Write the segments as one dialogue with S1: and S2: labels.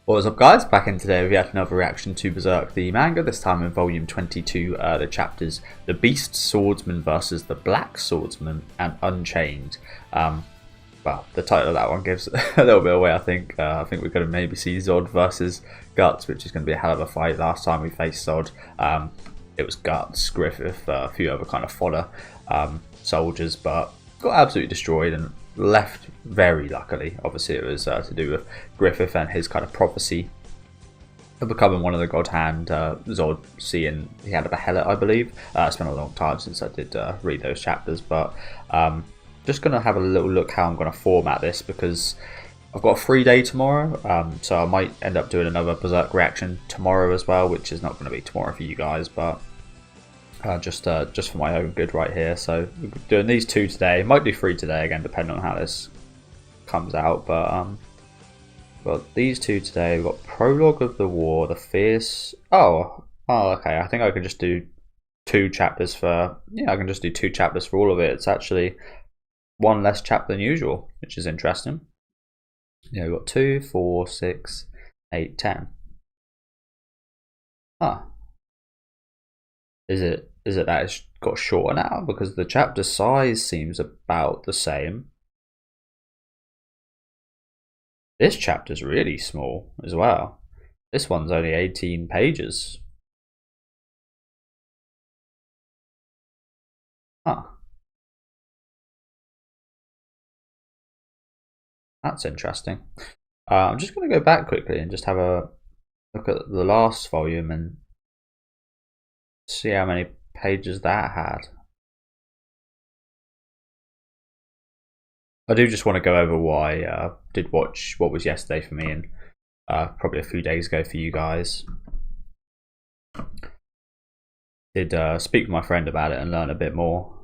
S1: What is up, guys? Back in today with yet another reaction to Berserk the manga, this time in volume 22, the chapters The Beast Swordsman versus the Black Swordsman and Unchained. Well, the title of that one gives a little bit away, I think. I think we're going to maybe see Zodd versus Guts, which is going to be a hell of a fight. Last time we faced Zodd, it was Guts, Griffith, a few other kind of fodder soldiers, but got absolutely destroyed and left very luckily. Obviously it was to do with Griffith and his kind of prophecy of becoming one of the God Hand. Zodd seeing he had a behelit, I believe. It's been a long time since I did read those chapters, but just going to have a little look how I'm going to format this, because I've got a free day tomorrow, so I might end up doing another Berserk reaction tomorrow as well, which is not going to be tomorrow for you guys, but just for my own good right here. So we're doing these two today. Might do three today again, depending on how this comes out. But these two today. We've got Prologue of the War, the Fierce. Oh, okay. I think I can just do two chapters for. Yeah, I can just do two chapters for all of it. It's actually one less chapter than usual, which is interesting. Yeah, we've got 2, 4, 6, 8, 10. Huh. Is it that it's got shorter now? Because the chapter size seems about the same. This chapter's really small as well. This one's only 18 pages. Huh. That's interesting. I'm just going to go back quickly and just have a look at the last volume and see how many pages that had. I do just want to go over what I did watch, what was yesterday for me, and probably a few days ago for you guys. Did speak with my friend about it and learn a bit more.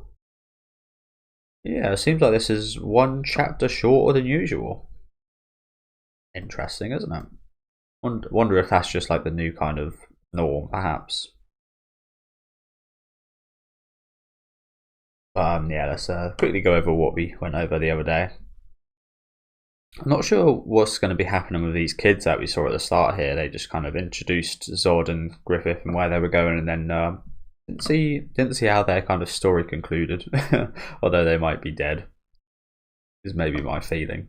S1: Yeah, it seems like this is one chapter shorter than usual. Interesting, isn't it? Wonder if that's just like the new kind of norm, perhaps. Yeah, let's quickly go over what we went over the other day. I'm not sure what's going to be happening with these kids that we saw at the start here. They just kind of introduced Zodd and Griffith and where they were going, and then didn't see how their kind of story concluded. Although they might be dead, is maybe my feeling,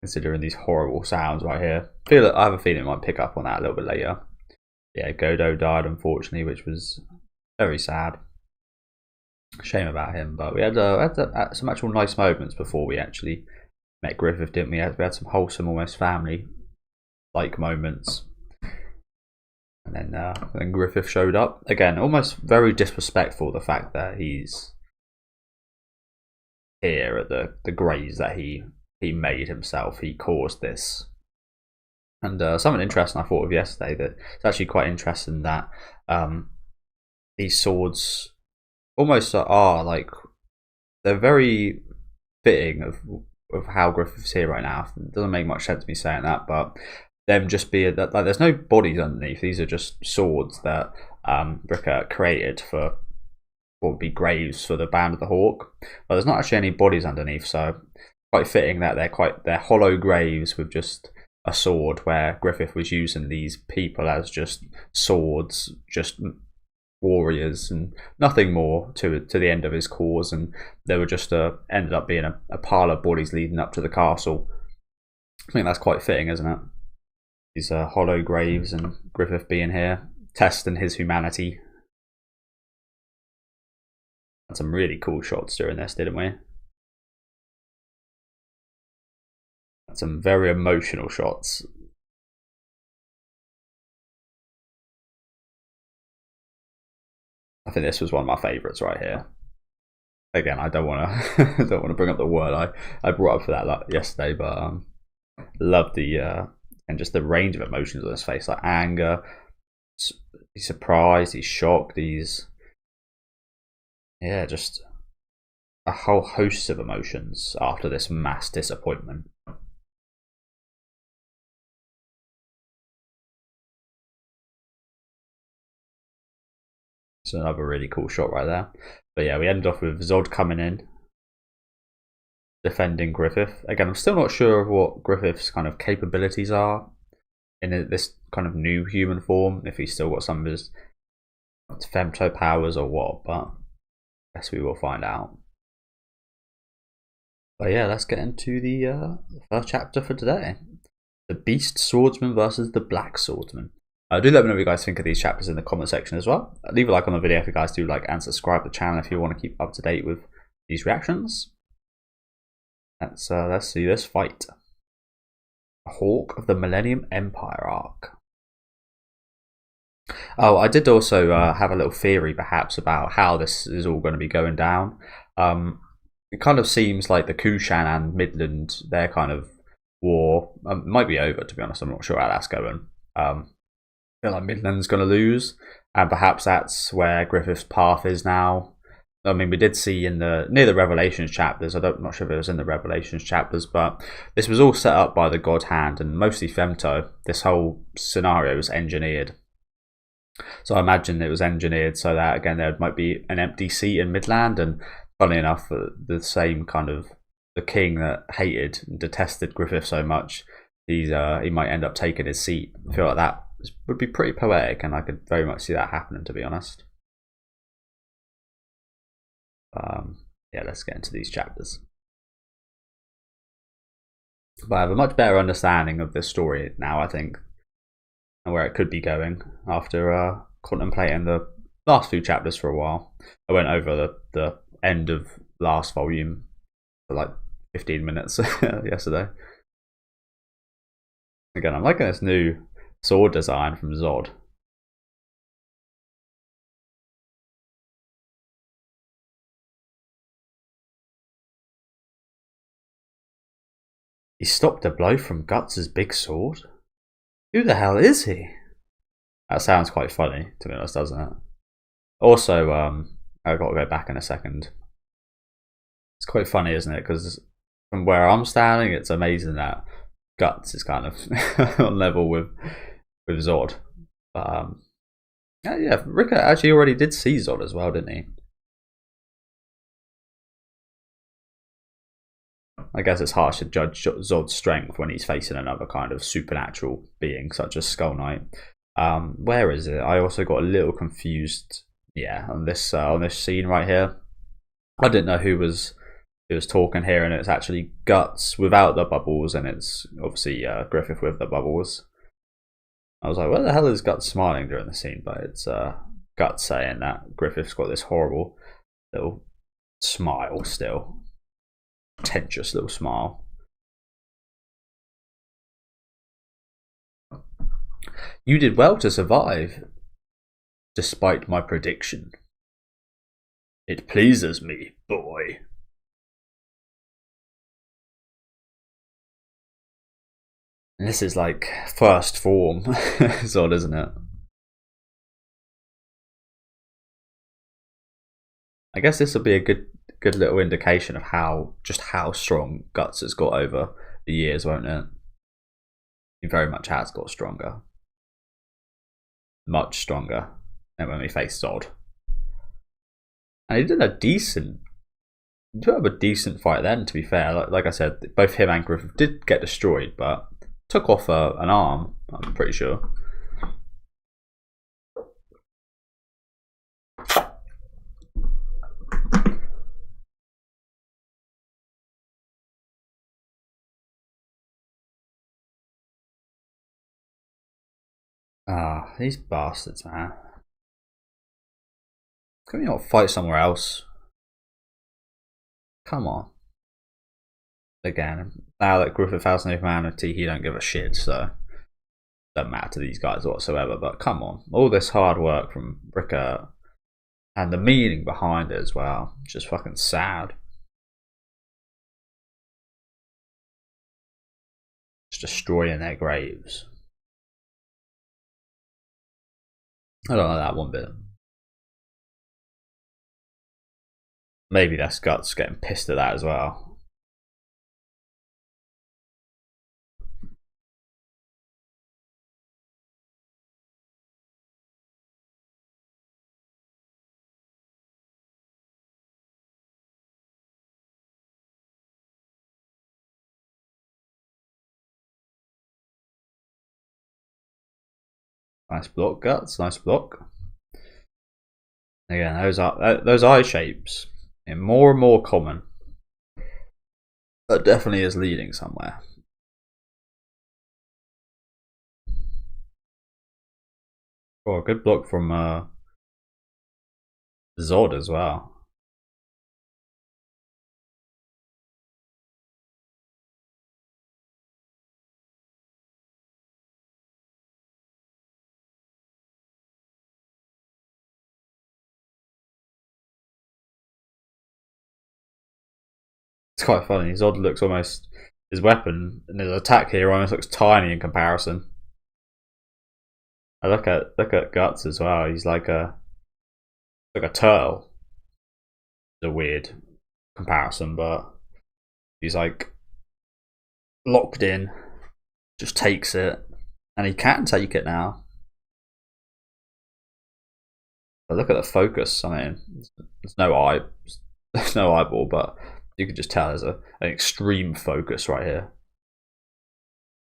S1: considering these horrible sounds right here. I have a feeling it might pick up on that a little bit later. Yeah, Godo died unfortunately, which was very sad. Shame about him, but we had some actual nice moments before we actually met Griffith, didn't we? We had some wholesome, almost family-like moments, and then Griffith showed up again. Almost very disrespectful, the fact that he's here at the graves that he made himself. He caused this, and something interesting I thought of yesterday, that it's actually quite interesting that these swords almost are like, they're very fitting of how Griffith's here right now. It doesn't make much sense to me saying that, but them just being that, like, there's no bodies underneath. These are just swords that Ricker created for what would be graves for the Band of the Hawk, but there's not actually any bodies underneath, so quite fitting that they're hollow graves with just a sword, where Griffith was using these people as just swords, just warriors and nothing more to the end of his cause, and they were just ended up being a pile of bodies leading up to the castle. I think that's quite fitting, isn't it? These hollow graves and Griffith being here, testing his humanity. Had some really cool shots during this, didn't we? Had some very emotional shots. I think this was one of my favourites right here. Again, I don't want to bring up the word I brought up for that yesterday, but love the and just the range of emotions on his face, like anger, he's surprised, he's shocked, he's just a whole host of emotions after this mass disappointment. It's another really cool shot right there. But yeah, we end off with Zodd coming in, defending Griffith. Again, I'm still not sure of what Griffith's kind of capabilities are in this kind of new human form, if he's still got some of his femto powers or what, but I guess we will find out. But yeah, let's get into the first chapter for today. The Beast Swordsman versus the Black Swordsman. Do let me know what you guys think of these chapters in the comment section as well. Leave a like on the video if you guys do like, and subscribe to the channel if you want to keep up to date with these reactions. Let's see this fight. Hawk of the Millennium Empire arc. Oh, I did also have a little theory perhaps about how this is all going to be going down. It kind of seems like the Kushan and Midland, their kind of war might be over, to be honest. I'm not sure how that's going. I feel like Midland's going to lose, and perhaps that's where Griffith's path is now. I mean, we did see in near the Revelations chapters, I'm not sure if it was in the Revelations chapters, but this was all set up by the God Hand, and mostly Femto. This whole scenario was engineered. So I imagine it was engineered so that, again, there might be an empty seat in Midland, and funny enough, the same kind of, the king that hated and detested Griffith so much, he might end up taking his seat. I feel like that would be pretty poetic, and I could very much see that happening, to be honest. Yeah, let's get into these chapters. But I have a much better understanding of this story now, I think, and where it could be going after contemplating the last few chapters for a while. I went over the end of last volume for like 15 minutes yesterday. Again, I'm liking this new sword design from Zodd. He stopped a blow from Guts' big sword? Who the hell is he? That sounds quite funny, to be honest, doesn't it? Also, I've got to go back in a second. It's quite funny, isn't it? Because from where I'm standing, it's amazing that Guts is kind of on level with Zodd. But yeah, Rick actually already did see Zodd as well, didn't he? I guess it's harsh to judge Zodd's strength when he's facing another kind of supernatural being such as Skull Knight. Where is it? I also got a little confused. Yeah, on this scene right here. I didn't know who was talking here, and it's actually Guts without the bubbles, and it's obviously Griffith with the bubbles. I was like, where the hell is Guts smiling during the scene? But it's Guts saying that Griffith's got this horrible little smile still. Pretentious little smile. You did well to survive, despite my prediction. It pleases me, boy. And this is like first form Zodd, isn't it? I guess this will be a good little indication of how strong Guts has got over the years, won't it? He very much has got stronger. Much stronger than when we faced Zodd. And he did have a decent fight then, to be fair. Like I said, both him and Griffith did get destroyed, but took off an arm, I'm pretty sure. Ah, these bastards, man. Can we not fight somewhere else? Come on. Again, now that Griffith has no humanity, he don't give a shit, so doesn't matter to these guys whatsoever. But come on, all this hard work from Rickert and the meaning behind it as well, just fucking sad. Just destroying their graves. I don't know that one bit. Maybe that's Guts getting pissed at that as well. Nice block, Guts. Nice block. Again, those eye shapes are more and more common. That definitely is leading somewhere. Oh, a good block from Zodd as well. It's quite funny. Zodd looks almost, his weapon and his attack here almost looks tiny in comparison. I look at Guts as well. He's like a turtle. It's a weird comparison, but he's like locked in, just takes it, and he can take it now. But look at the focus. I mean, there's no eyeball, but you can just tell there's an extreme focus right here,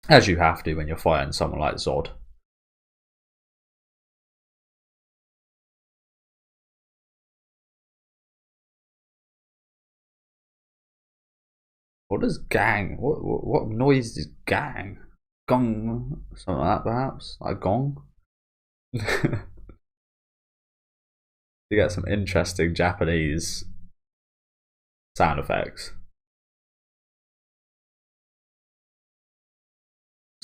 S1: as you have to when you're fighting someone like Zodd. What does gang? What noise is gang? Gong, something like that, perhaps, like gong. You get some interesting Japanese sound effects.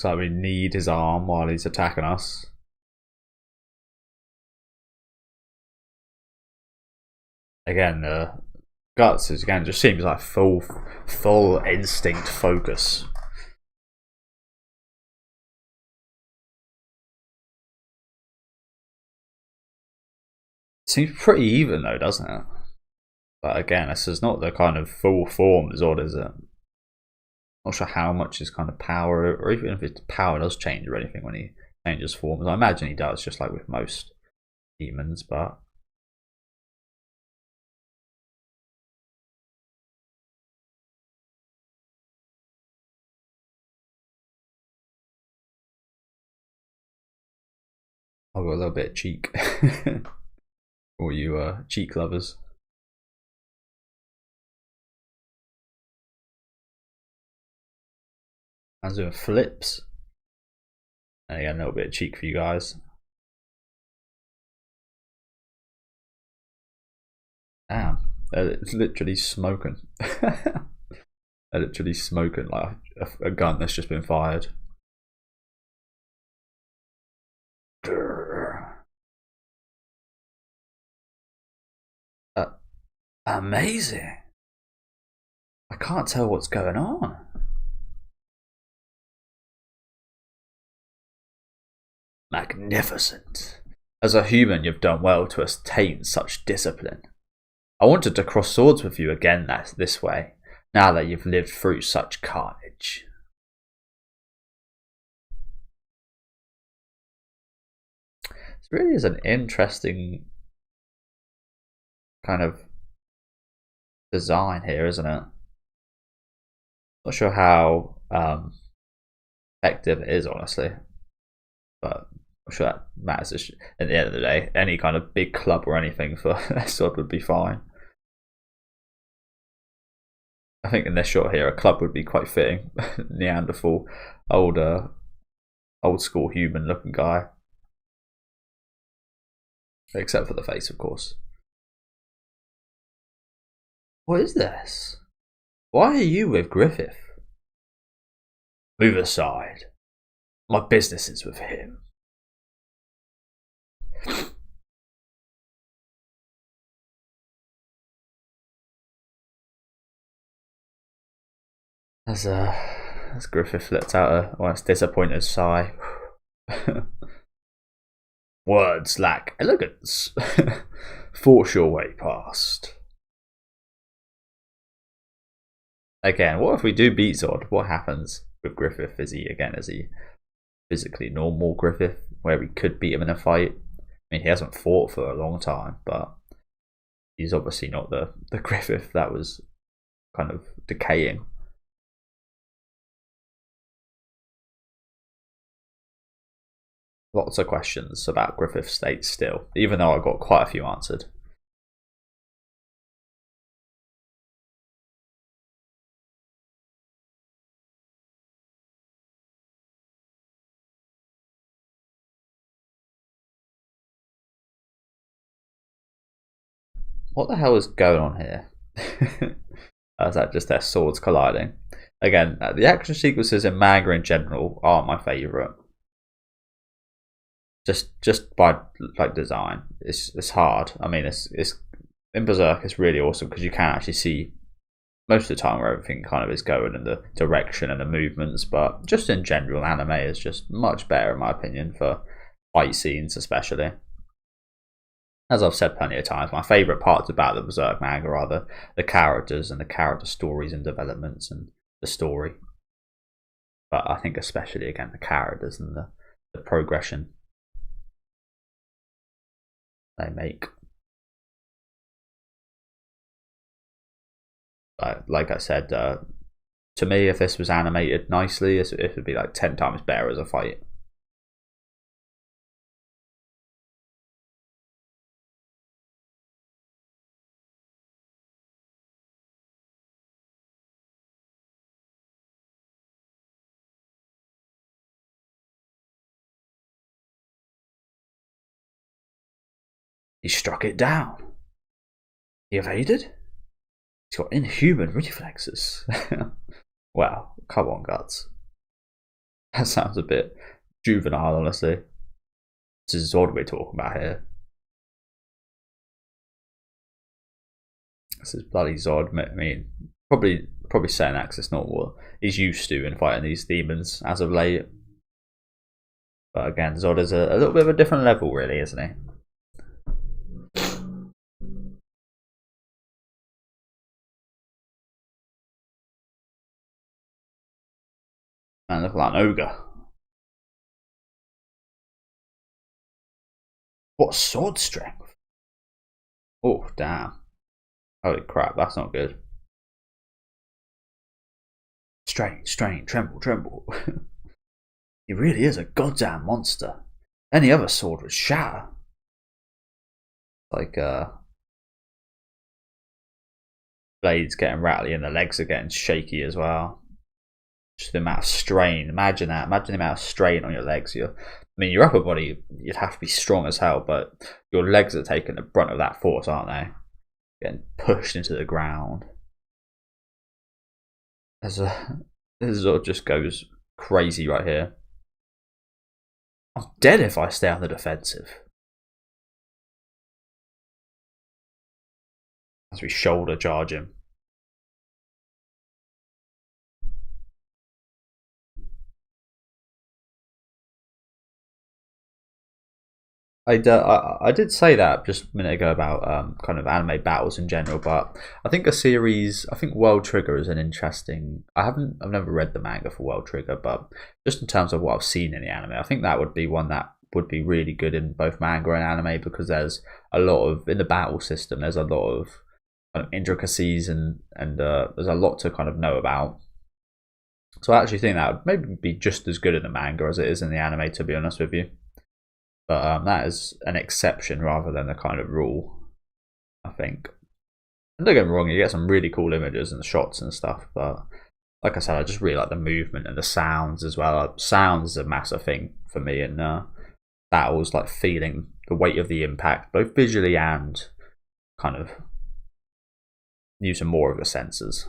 S1: So we need his arm while he's attacking us. Again, the Guts is again just seems like full instinct focus. Seems pretty even though, doesn't it? But again, this is not the kind of full form Zodd, is it? Not sure how much his kind of power, or even if his power does change or anything when he changes forms. I imagine he does, just like with most demons, but I've got a little bit of cheek. Or you cheek lovers. Man's doing flips. And again, a little bit of cheek for you guys. Damn, they're literally smoking. They're literally smoking like a gun that's just been fired. Amazing. I can't tell what's going on. Magnificent. As a human, you've done well to attain such discipline. I wanted to cross swords with you again this way, now that you've lived through such carnage. This really is an interesting kind of design here, isn't it? Not sure how effective it is, honestly, but I'm sure that matters. At the end of the day, any kind of big club or anything for a sword would be fine. I think in this shot here, a club would be quite fitting. Neanderthal, old school human looking guy, except for the face, of course. What is this? Why are you with Griffith? Move aside. My business is with him. As Griffith lets out a almost disappointed sigh. Words lack elegance. Force your way past. Again, what if we do beat Zodd? What happens with Griffith? Is he physically normal Griffith, where we could beat him in a fight? I mean, he hasn't fought for a long time, but he's obviously not the Griffith that was kind of decaying. Lots of questions about Griffith's state still, even though I got quite a few answered. What the hell is going on here? Is that just their swords colliding? Again, the action sequences in manga in general aren't my favourite. Just by like design, it's hard. I mean, it's in Berserk it's really awesome because you can actually see most of the time where everything kind of is going in the direction and the movements. But just in general, anime is just much better in my opinion for fight scenes, especially. As I've said plenty of times, my favourite parts about the Berserk manga are the characters and the character stories and developments and the story. But I think especially, again, the characters and the progression they make. Like I said, to me, if this was animated nicely, it would be like 10 times better as a fight. He struck it down. He evaded? He's got inhuman reflexes. Wow, come on, Guts. That sounds a bit juvenile, honestly. This is Zodd we're talking about here. This is bloody Zodd. I mean, probably saying that because it's not what he's used to in fighting these demons as of late. But again, Zodd is a little bit of a different level, really, isn't he? Man, look like an ogre. What sword strength? Oh, damn. Holy crap, that's not good. Strain, tremble, tremble. He really is a goddamn monster. Any other sword would shatter. Like, blades getting rattly and the legs are getting shaky as well. Just the amount of strain. Imagine that. Imagine the amount of strain on your legs. I mean, your upper body, you'd have to be strong as hell, but your legs are taking the brunt of that force, aren't they? Getting pushed into the ground. This all just goes crazy right here. I'm dead if I stay on the defensive. As we shoulder charge him. I did say that just a minute ago about kind of anime battles in general, but I think World Trigger is an interesting. I've never read the manga for World Trigger, but just in terms of what I've seen in the anime, I think that would be one that would be really good in both manga and anime because there's a lot of in the battle system. There's a lot of kind of intricacies and there's a lot to kind of know about. So I actually think that would maybe be just as good in the manga as it is in the anime, to be honest with you. But that is an exception rather than a kind of rule, I think. And don't get me wrong, you get some really cool images and shots and stuff, but like I said, I just really like the movement and the sounds as well. Sounds is a massive thing for me in battles, like feeling the weight of the impact, both visually and kind of using more of the senses.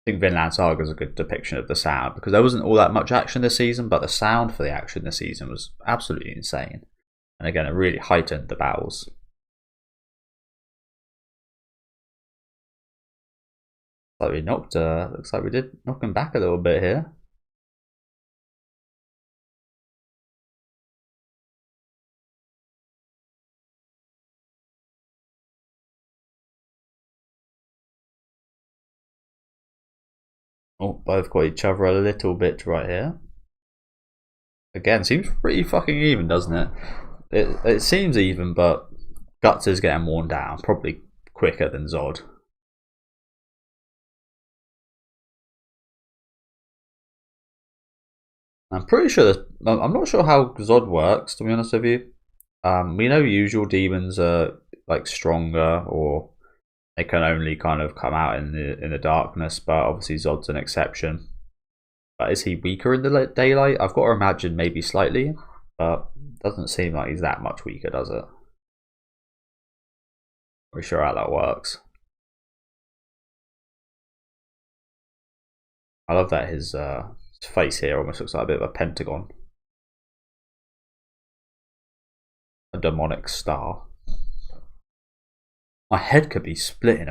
S1: I think Vinland Saga is a good depiction of the sound because there wasn't all that much action this season, but the sound for the action this season was absolutely insane. And again, it really heightened the battles. Like we knocked, looks like we did knock him back a little bit here. Oh, both got each other a little bit right here. Again, seems pretty fucking even, doesn't it? It seems even, but Guts is getting worn down, probably quicker than Zodd. I'm pretty sure I'm not sure how Zodd works, to be honest with you. We know usual demons are like stronger, or they can only kind of come out in the darkness, but obviously Zodd's an exception. But is he weaker in the daylight? I've got to imagine maybe slightly, but doesn't seem like he's that much weaker, does it? Pretty sure how that works. I love that his face here almost looks like a bit of a pentagon. A demonic star. My head could be split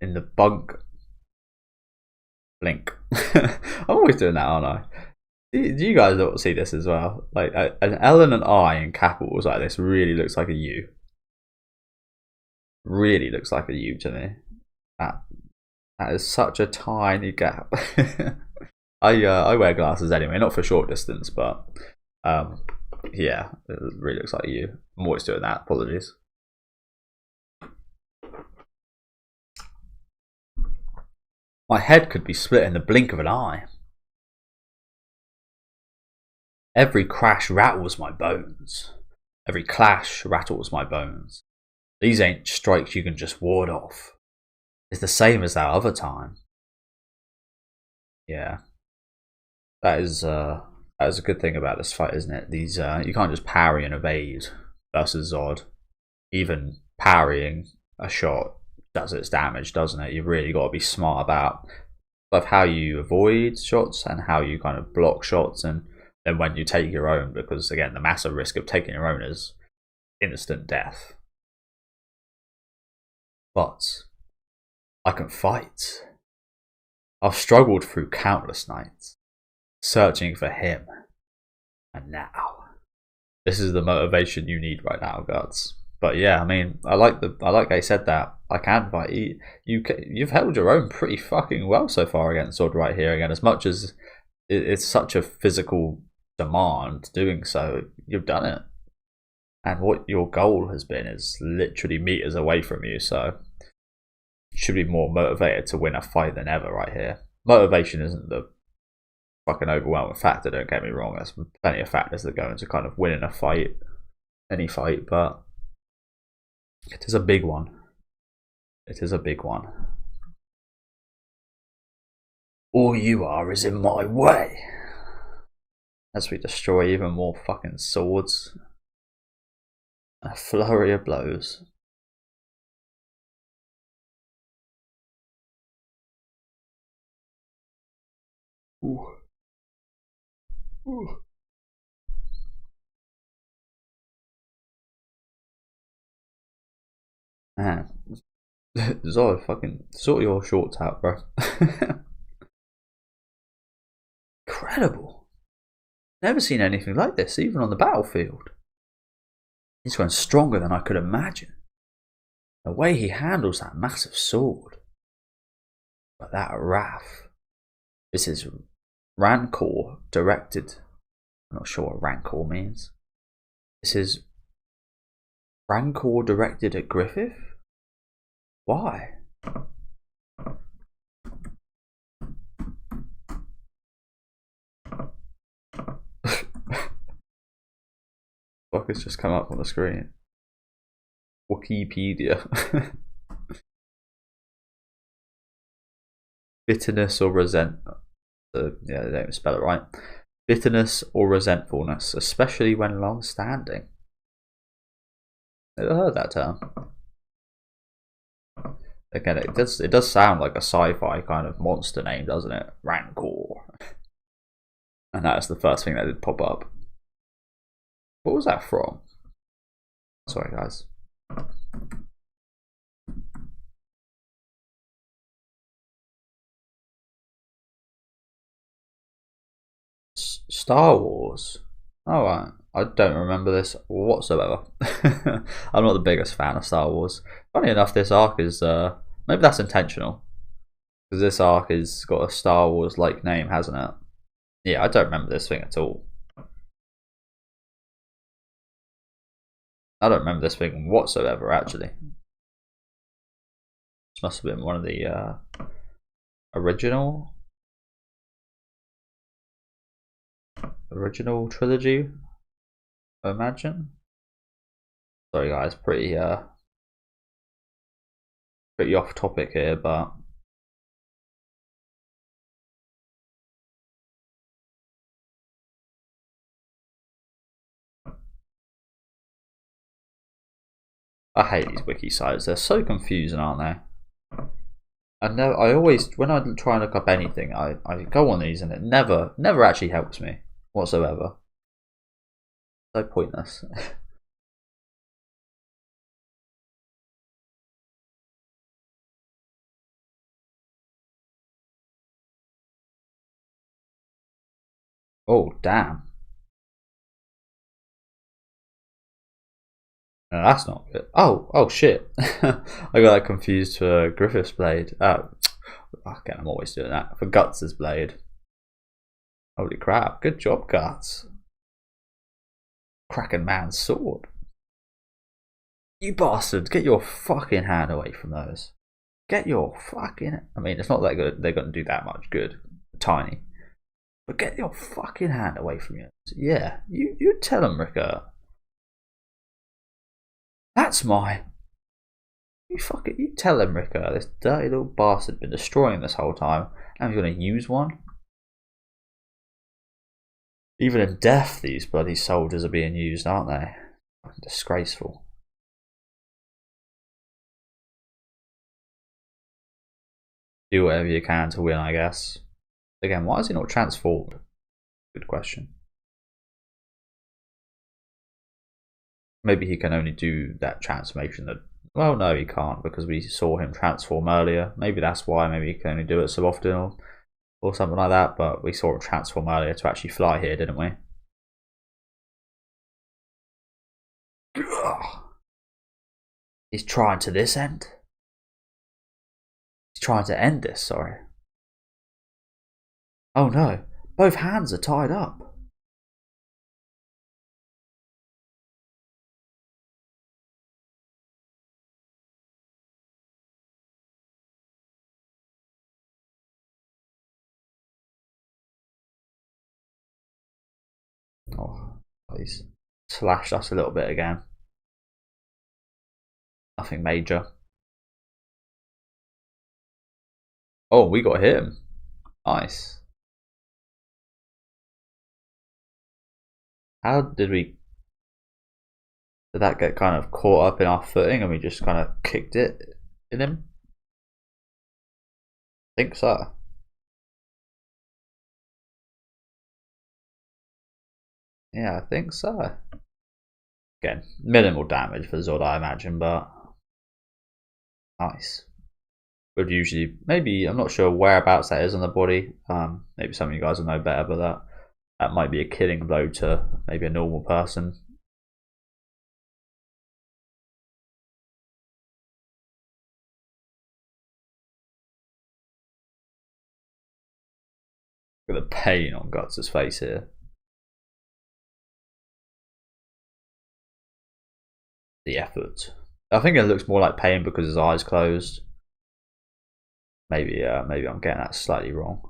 S1: in the bunk. Blink. I'm always doing that, aren't I? Do you guys see this as well? Like an L and an I in capitals like this really looks like a U. Really looks like a U to me. That is such a tiny gap. I wear glasses anyway, not for short distance, but yeah, it really looks like a U. I'm always doing that. Apologies. My head could be split in the blink of an eye. Every crash rattles my bones. Every clash rattles my bones. These ain't strikes you can just ward off. It's the same as that other time. Yeah. That is a good thing about this fight, isn't it? These you can't just parry and evade versus Zodd. Even parrying a shot does its damage, doesn't it? You've really got to be smart about both how you avoid shots and how you kind of block shots, and then when you take your own, because again, the massive risk of taking your own is instant death. But I can fight. I've struggled through countless nights, searching for him, and now this is the motivation you need right now, Guts. But yeah, I mean, I like I said that I can fight. You've held your own pretty fucking well so far against Zodd right here. Again, as much as it's such a physical demand doing so, you've done it. And what your goal has been is literally meters away from you, so you should be more motivated to win a fight than ever right here. Motivation isn't the fucking overwhelming factor, don't get me wrong. There's plenty of factors that go into kind of winning a fight, any fight, but it is a big one. It is a big one. All you are is in my way. As we destroy even more fucking swords. A flurry of blows. Ooh. Ooh. Man, Zodd, fucking sort your shorts out, bro. Incredible. Never seen anything like this, even on the battlefield. He's grown stronger than I could imagine. The way he handles that massive sword. But that wrath. This is Rancor directed. I'm not sure what Rancor means. This is Rancor directed at Griffith? Why? Fuck, it's just come up on the screen. Wikipedia. Bitterness or resentment. Yeah, they don't spell it right. Bitterness or resentfulness, especially when long-standing. Never heard that term. Again, it does sound like a sci-fi kind of monster name, doesn't it? Rancor. And that's the first thing that did pop up. What was that from? Sorry, guys. Star Wars. Alright, I don't remember this whatsoever. I'm not the biggest fan of Star Wars. Funny enough, this arc is maybe that's intentional, because this arc has got a Star Wars like name, hasn't it? Yeah, I don't remember this thing at all. I don't remember this thing whatsoever, actually. This must have been one of the original. original trilogy, I imagine. Sorry guys, pretty off topic here, but I hate these wiki sites. They're so confusing, aren't they? I always, when I try and look up anything, I go on these and it never actually helps me whatsoever. So pointless. Oh damn. No, that's not good. Oh shit. I got that confused for Griffith's blade. Again, I'm always doing that. For Guts' blade. Holy crap. Good job, Guts. Kraken man's sword. You bastard, get your fucking hand away from those. Get your fucking... I mean, it's not like they're going to do that much good. Tiny. But get your fucking hand away from you. Yeah, you tell him, Ricker. That's mine. You tell him, Ricker. This dirty little bastard been destroying this whole time. Now he's going to use one? Even in death, these bloody soldiers are being used, aren't they? Fucking disgraceful. Do whatever you can to win, I guess. Again, why is he not transformed? Good question. Maybe he can only do that transformation that... Well, no, he can't, because we saw him transform earlier. Maybe that's why. Maybe he can only do it so often or something like that. But we saw him transform earlier to actually fly here, didn't we? He's trying to this end. He's trying to end this, sorry. Oh no, both hands are tied up. Oh, he's slashed us a little bit again. Nothing major. Oh, we got him. Nice. How did that get kind of caught up in our footing and we just kind of kicked it in him? I think so. Yeah, I think so. Again, minimal damage for Zodd, I imagine, but nice. Would usually, maybe, I'm not sure whereabouts that is on the body. Maybe some of you guys will know better, but that might be a killing blow to maybe a normal person. Look at the pain on Guts' face here. The effort. I think it looks more like pain because his eyes closed. Maybe I'm getting that slightly wrong.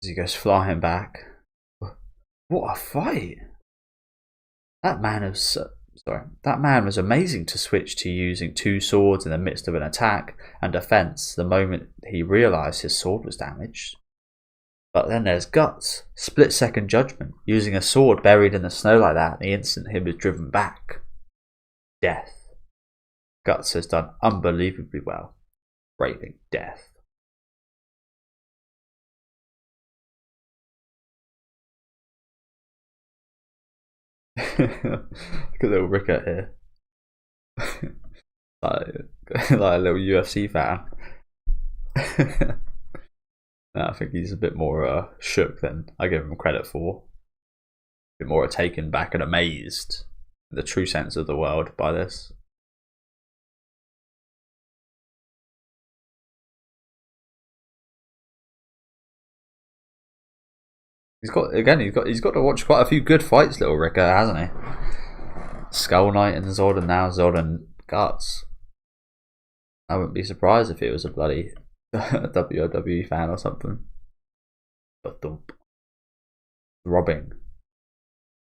S1: As he goes flying back. What a fight! That man was amazing to switch to using two swords in the midst of an attack and defense the moment he realized his sword was damaged. But then there's Guts, split-second judgment, using a sword buried in the snow like that, and the instant he was driven back. Death. Guts has done unbelievably well, braving death. Look at little Rickert here. like a little UFC fan. No, I think he's a bit more shook than I give him credit for. A bit more taken back and amazed in the true sense of the word by this. He's got to watch quite a few good fights, little Rickert, hasn't he? Skull Knight and Zodd, and now Zodd and Guts. I wouldn't be surprised if it was a bloody WWE fan or something. But throbbing.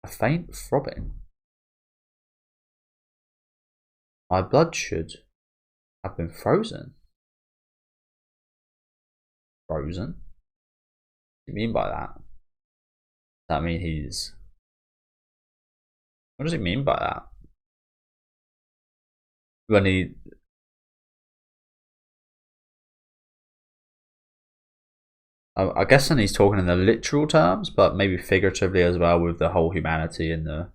S1: A faint throbbing. My blood should have been frozen. Frozen? What do you mean by that? Does that mean he's... What does he mean by that? When he... I guess he's talking in the literal terms, but maybe figuratively as well, with the whole humanity and the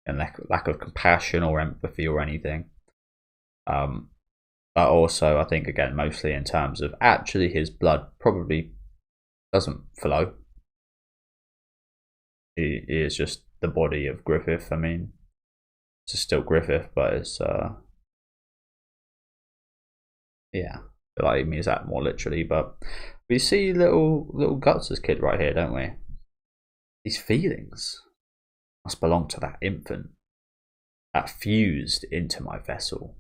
S1: lack of compassion or empathy or anything. But also, I think, again, mostly in terms of actually his blood probably doesn't flow. He is just the body of Griffith. I mean, it's still Griffith, but it's yeah, I feel like he means that more literally. But we see little Guts' kid right here, don't we? These feelings must belong to that infant that fused into my vessel.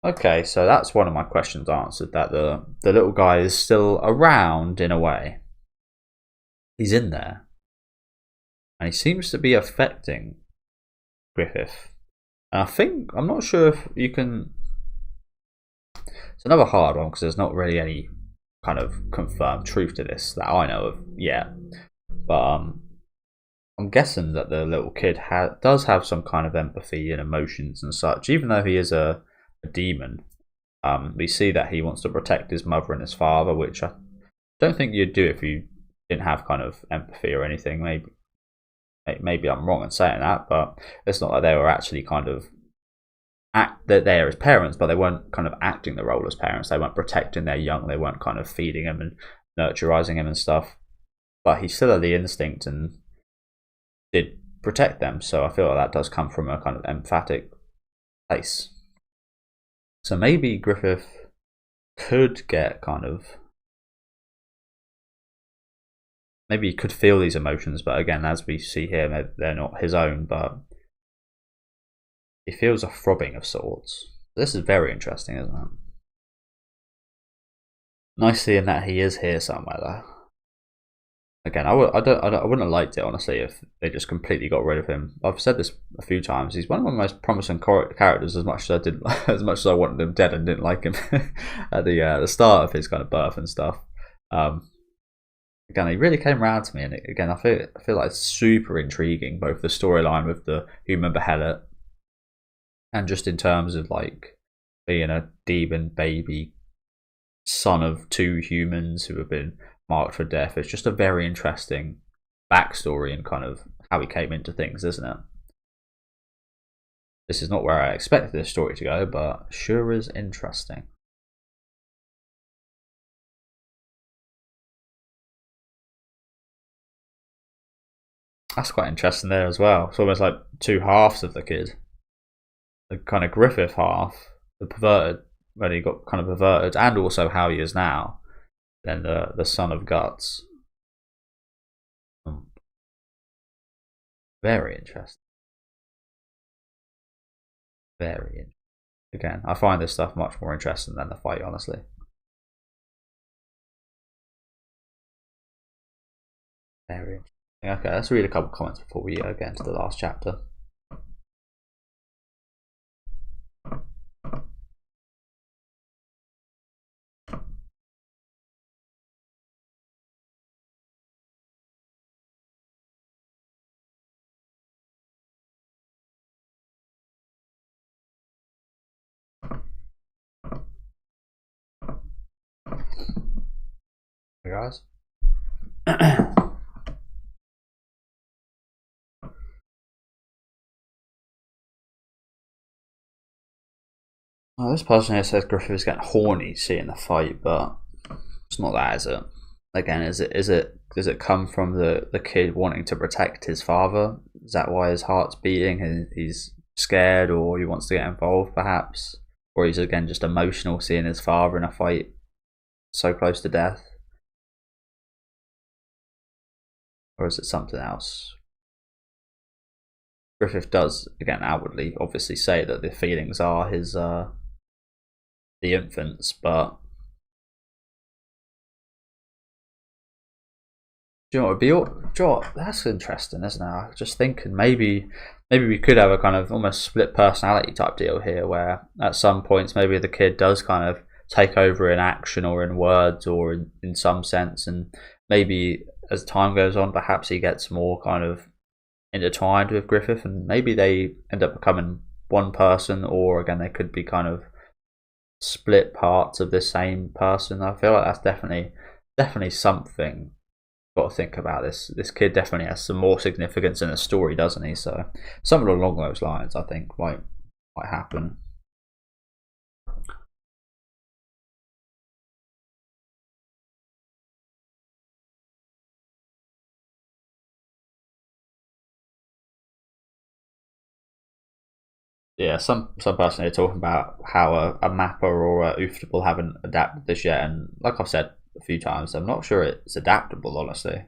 S1: Okay, so that's one of my questions answered, that the little guy is still around in a way. He's in there. And he seems to be affecting Griffith. And I'm not sure if you can... It's another hard one because there's not really any kind of confirmed truth to this that I know of yet. But I'm guessing that the little kid does have some kind of empathy and emotions and such, even though he is a demon. We see that he wants to protect his mother and his father, which I don't think you'd do if you didn't have kind of empathy or anything. Maybe I'm wrong in saying that, but it's not like they were actually kind of they're as parents, but they weren't kind of acting the role as parents. They weren't protecting their young. They weren't kind of feeding him and nurturizing him and stuff. But he still had the instinct and did protect them. So I feel like that does come from a kind of emphatic place. So maybe Griffith could get kind of... Maybe he could feel these emotions, but again, as we see here, they're not his own, but he feels a throbbing of sorts. This is very interesting, isn't it? Nice seeing that he is here somewhere, though. Again, I wouldn't have liked it, honestly, if they just completely got rid of him. I've said this a few times. He's one of my most promising characters, as much as I wanted him dead and didn't like him at the start of his kind of birth and stuff. Again, he really came around to me, and again, I feel like it's super intriguing, both the storyline with the human behelit, and just in terms of like being a demon baby son of two humans who have been marked for death. It's just a very interesting backstory and kind of how he came into things, isn't it? This is not where I expected this story to go, but sure is interesting. That's quite interesting there as well. It's almost like two halves of the kid. The kind of Griffith half, the perverted, when he got kind of perverted, and also how he is now. Then the son of Guts. Very interesting. Very interesting. Again, I find this stuff much more interesting than the fight, honestly. Very interesting. Okay, let's read a couple comments before we get into the last chapter. Hey guys. Well, this person here says Griffith is getting horny seeing the fight, but it's not that, is it? Again, does it come from the kid wanting to protect his father? Is that why his heart's beating? He's scared, or he wants to get involved, perhaps? Or he's again just emotional seeing his father in a fight so close to death? Or is it something else? Griffith does, again, outwardly obviously say that the feelings are his the infant's, but do you know what would be? That's interesting, isn't it? I'm just thinking maybe we could have a kind of almost split personality type deal here, where at some points maybe the kid does kind of take over in action or in words or in some sense, and maybe as time goes on, perhaps he gets more kind of intertwined with Griffith, and maybe they end up becoming one person, or again they could be kind of split parts of the same person. I feel like that's definitely something. Got to think about this. This kid definitely has some more significance in the story, doesn't he? So something along those lines, I think, might happen. Yeah, some person here talking about how a mapper or a Ufotable haven't adapted this yet, and like I've said a few times, I'm not sure it's adaptable, honestly.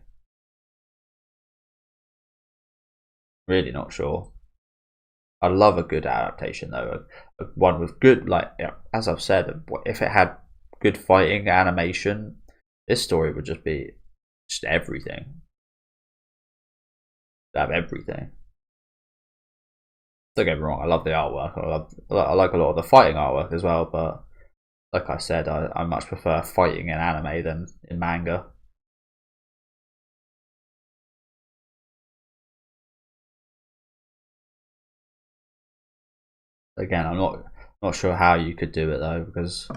S1: Really not sure. I love a good adaptation though, one with good, like, as I've said, if it had good fighting animation, this story would just be just everything. Have everything. Don't get me wrong, I love the artwork. I like a lot of the fighting artwork as well, but like I said, I much prefer fighting in anime than in manga. Again, I'm not sure how you could do it though, because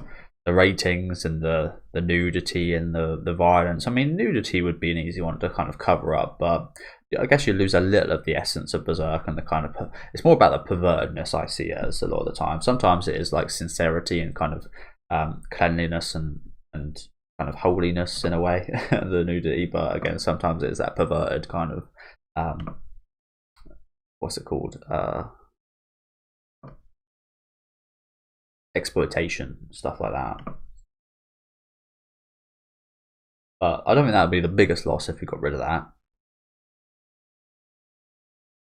S1: the ratings and the nudity and the violence. I mean, nudity would be an easy one to kind of cover up, but I guess you lose a little of the essence of Berserk and the kind of, it's more about the pervertedness I see it as a lot of the time. Sometimes it is like sincerity and kind of cleanliness and kind of holiness in a way, the nudity. But again, sometimes it is that perverted kind of what's it called? Exploitation, stuff like that. But I don't think that would be the biggest loss if we got rid of that,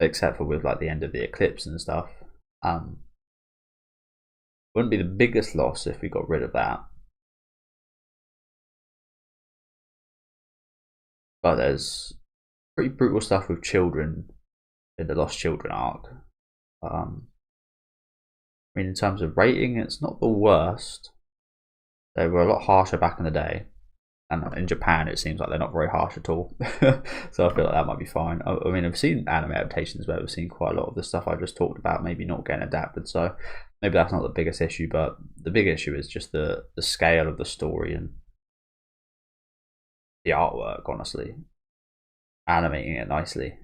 S1: except for with like the end of the eclipse and stuff. Wouldn't be the biggest loss if we got rid of that. But there's pretty brutal stuff with children in the Lost Children arc. I mean, in terms of rating, it's not the worst. They were a lot harsher back in the day, and in Japan it seems like they're not very harsh at all. So I feel like that might be fine. I mean, I've seen anime adaptations where we've seen quite a lot of the stuff I just talked about maybe not getting adapted, so maybe that's not the biggest issue. But the big issue is just the scale of the story and the artwork, honestly, animating it nicely.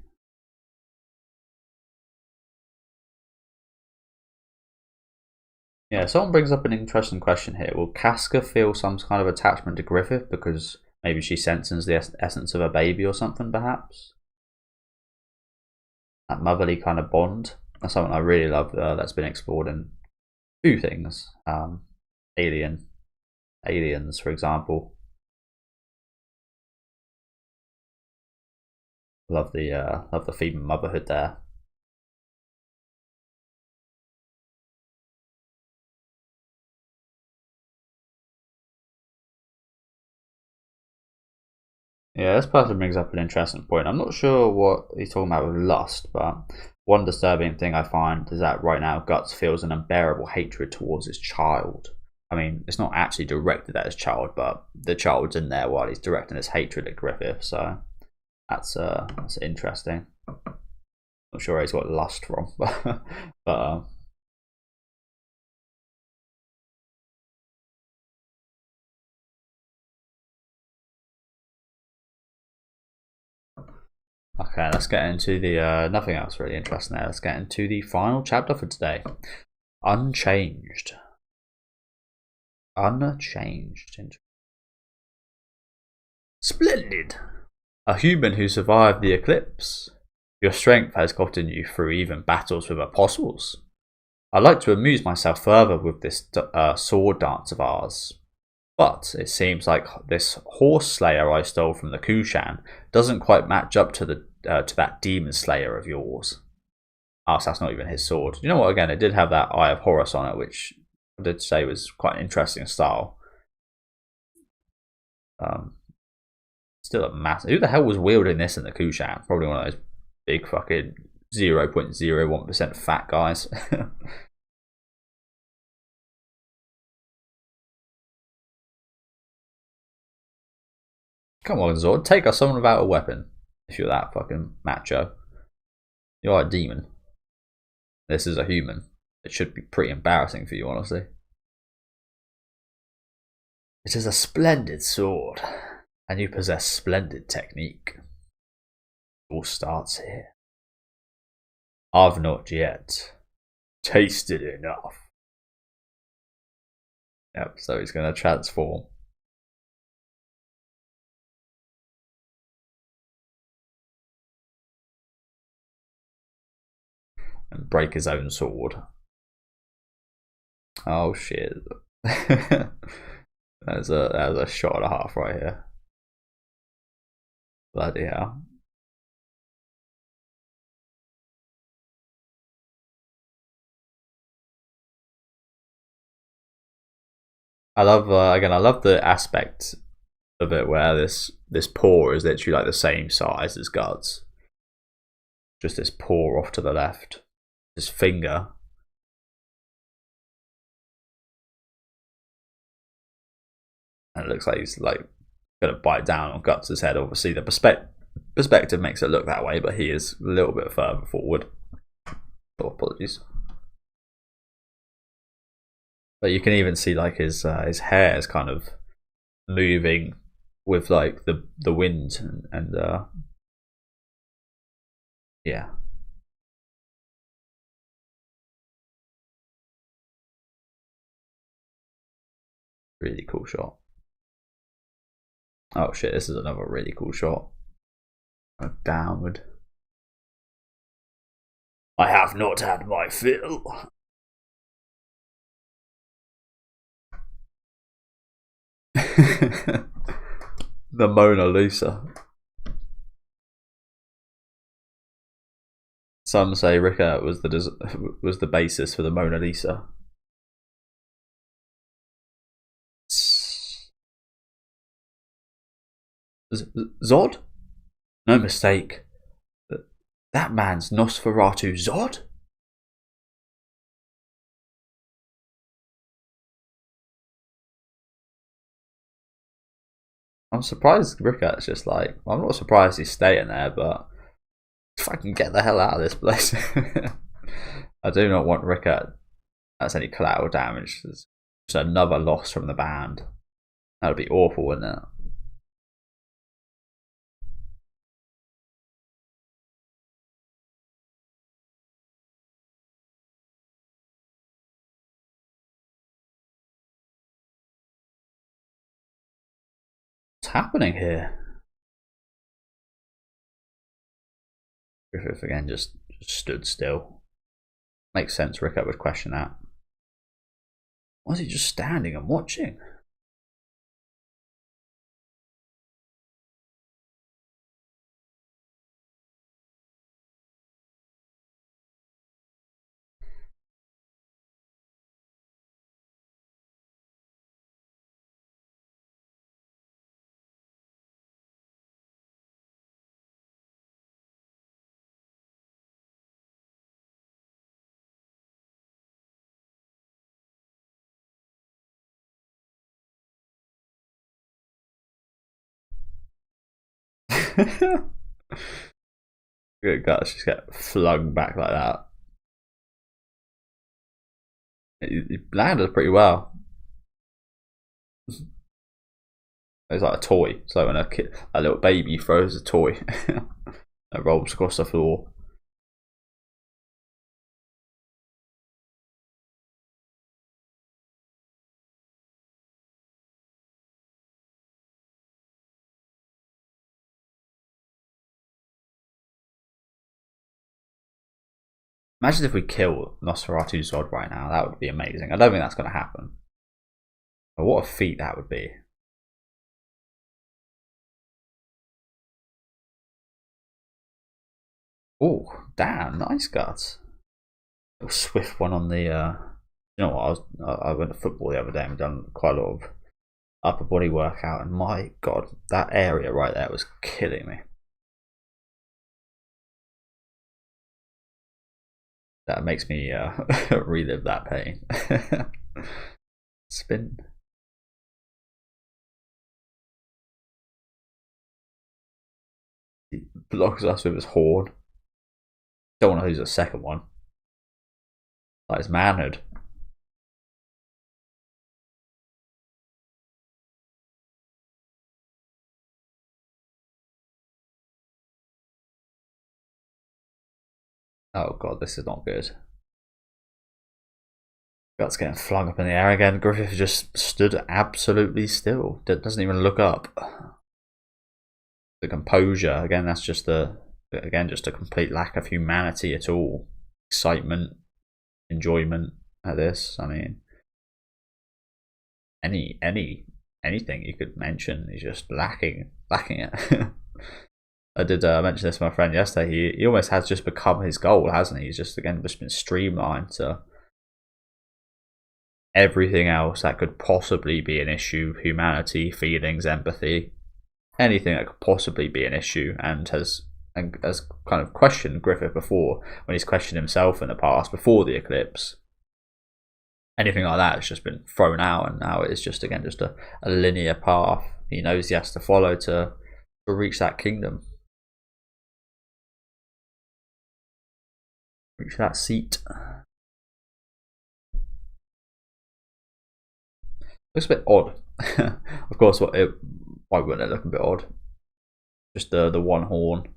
S1: Yeah, someone brings up an interesting question here. Will Casca feel some kind of attachment to Griffith because maybe she senses the essence of a baby or something, perhaps? That motherly kind of bond. That's something I really love that's been explored in two things. Aliens, for example. Love the female motherhood there. Yeah, this person brings up an interesting point. I'm not sure what he's talking about with lust, but one disturbing thing I find is that right now Guts feels an unbearable hatred towards his child. I mean, it's not actually directed at his child, but the child's in there while he's directing his hatred at Griffith. So that's interesting. Not sure where he's got lust from, but okay, let's get into the nothing else really interesting there. Let's get into the final chapter for today. Unchanged. Splendid! A human who survived the eclipse. Your strength has gotten you through even battles with apostles. I'd like to amuse myself further with this sword dance of ours. But it seems like this horse slayer I stole from the Kushan doesn't quite match up to that demon slayer of yours. Oh, so that's not even his sword. You know what? Again, it did have that Eye of Horus on it, which I did say was quite an interesting style. Still a massive. Who the hell was wielding this in the Kushan? Probably one of those big fucking 0.01% fat guys. Come on, Zord, take us someone without a weapon. If you're that fucking macho, you're a demon. This is a human. It should be pretty embarrassing for you, honestly. It is a splendid sword, and you possess splendid technique. It all starts here. I've not yet tasted enough. Yep, so he's going to transform. And break his own sword. Oh shit. There's a shot and a half right here. Bloody hell. I love again. I love the aspect of it where this paw is literally like the same size as Guts. Just this paw off to the left. His finger. And it looks like he's like gonna bite down on Guts' head. Obviously, the perspective makes it look that way, but he is a little bit further forward. Oh, apologies. But you can even see like his hair is kind of moving with like the wind and yeah. Really cool shot. Oh shit, this is another really cool shot. Downward. I have not had my fill. The Mona Lisa. Some say Rickert was the basis for the Mona Lisa. Zodd? No mistake. That man's Nosferatu Zodd? I'm surprised Rickert's just like, well, I'm not surprised he's staying there, but fucking get the hell out of this place. I do not want Rickert. That's any collateral damage. It's just another loss from the band. That would be awful, wouldn't it? What's happening here? Griffith again just stood still. Makes sense, Rickert would question that. Why is he just standing and watching? Good guts just get flung back like that. He landed pretty well. It's like a toy. So when a little baby throws a toy, it rolls across the floor. Imagine if we kill Nosferatu Zodd right now. That would be amazing. I don't think that's going to happen. But what a feat that would be. Oh, damn. Nice guts. little swift one on the. You know what? I went to football the other day and done quite a lot of upper body workout, and my god, that area right there was killing me. That makes me relive that pain. Spin. He blocks us with his horn. Don't want to lose a second one. Like his manhood. Oh god, this is not good. Guts getting flung up in the air again. Griffith just stood absolutely still. Doesn't even look up. The composure again. That's just just a complete lack of humanity at all. Excitement, enjoyment at this. I mean, anything you could mention is just lacking it. I did mention this to my friend yesterday. He almost has just become his goal, hasn't he? He's just been streamlined to everything else that could possibly be an issue: humanity, feelings, empathy, anything that could possibly be an issue, and has kind of questioned Griffith before when he's questioned himself in the past before the eclipse. Anything like that has just been thrown out, and now it's just again just a linear path he knows he has to follow to reach that kingdom. Reach that seat. Looks a bit odd. Of course, why wouldn't it look a bit odd? Just the one horn.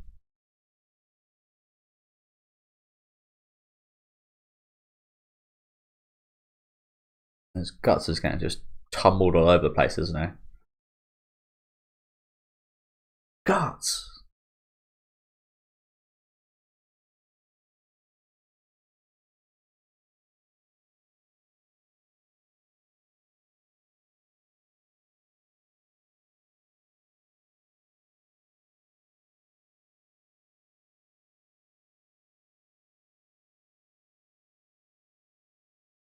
S1: His guts is getting just tumbled all over the place, isn't he? Guts.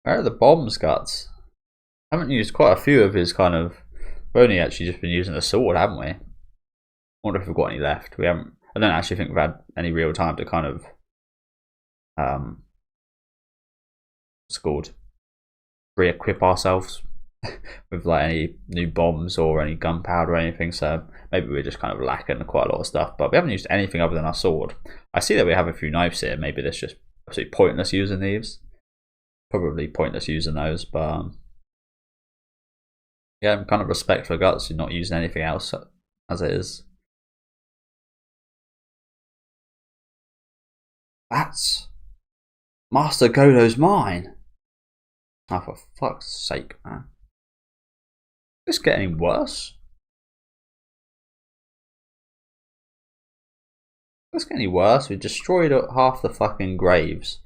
S1: Where are the bombs, Guts? I haven't used quite a few of his kind of. We've only actually just been using the sword, haven't we? I wonder if we've got any left. We haven't. I don't actually think we've had any real time to kind of what's it called? Re-equip ourselves with like any new bombs or any gunpowder or anything. So maybe we're just kind of lacking quite a lot of stuff. But we haven't used anything other than our sword. I see that we have a few knives here. Maybe that's just absolutely pointless using these. Probably pointless using those, but yeah, I'm kind of respect for Guts for not using anything else as it is. That's Master Godo's mine. Oh, for fuck's sake, man. Is this getting worse? Is this getting worse? We destroyed half the fucking graves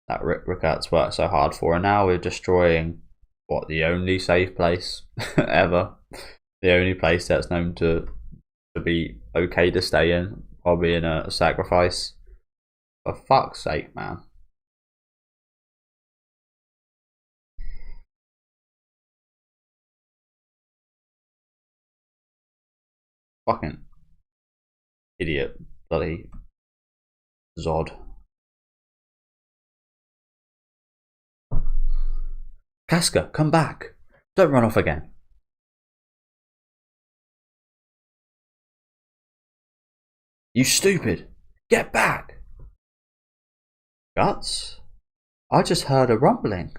S1: that Rickard's worked so hard for, and now we're destroying what, the only safe place ever, the only place that's known to be okay to stay in while being a sacrifice. For fuck's sake, man. Fucking idiot, bloody Zodd. Casca, come back. Don't run off again. You stupid. Get back. Guts? I just heard a rumbling.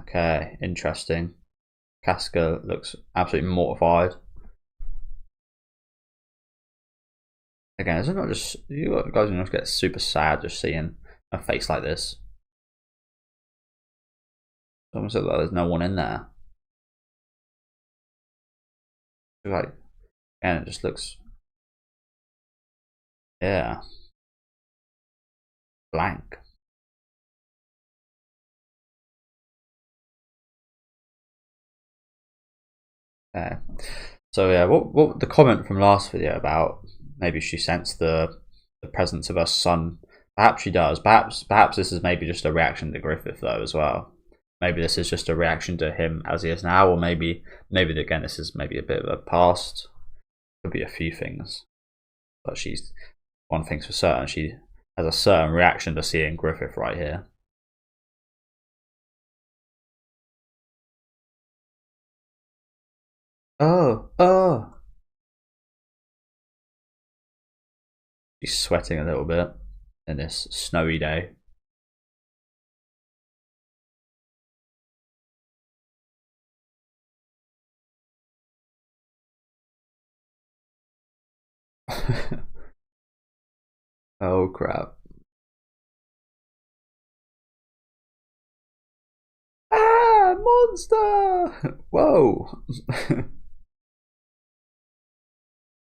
S1: Okay, interesting. Casca looks absolutely mortified. Again, is it not just you guys are not get super sad just seeing a face like this? It's almost like there's no one in there. Like, and it just looks, yeah, blank. Okay. So yeah, what the comment from last video about maybe she sensed the presence of her son Perhaps she does. Perhaps this is maybe just a reaction to Griffith though as well. Maybe this is just a reaction to him as he is now, or maybe again this is maybe a bit of a past. Could be a few things, but she's one thing's for certain. She has a certain reaction to seeing Griffith right here. Oh. She's sweating a little bit in this snowy day. Oh crap. Ah, monster! Whoa.